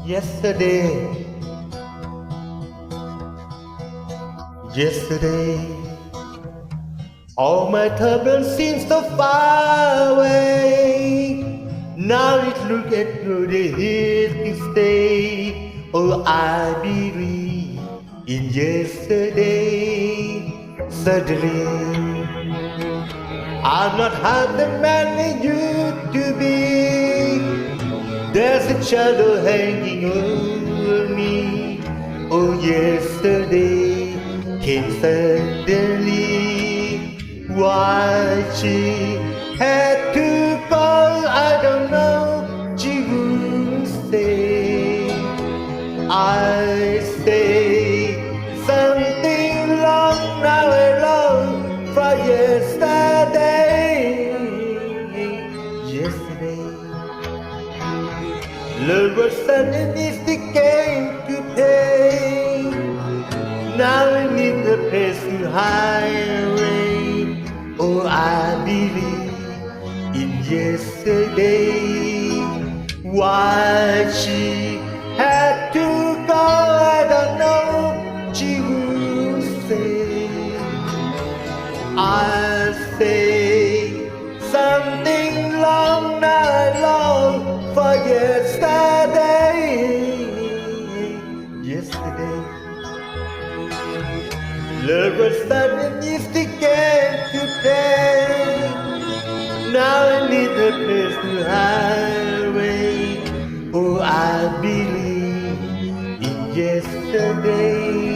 Yesterday, yesterday, all my troubles seem so far away. Now it look at through the hills stay. Oh, I believe in yesterday. Suddenly, I'm not half the man I used to be. There's a shadow hanging over me. Oh, yesterday came suddenly. Why she had to go, I don't know. She wouldn't stay. I say something long now alone for yesterday. Yesterday, love was suddenly the game to pay. Now I need a place to hide away. Oh, I believe in yesterday. Why she had to go, I don't know. She would say, I say something long night long for yesterday. Yesterday, love was suddenly the game to play. Now I need a place to hide away. Oh, I believe in yesterday.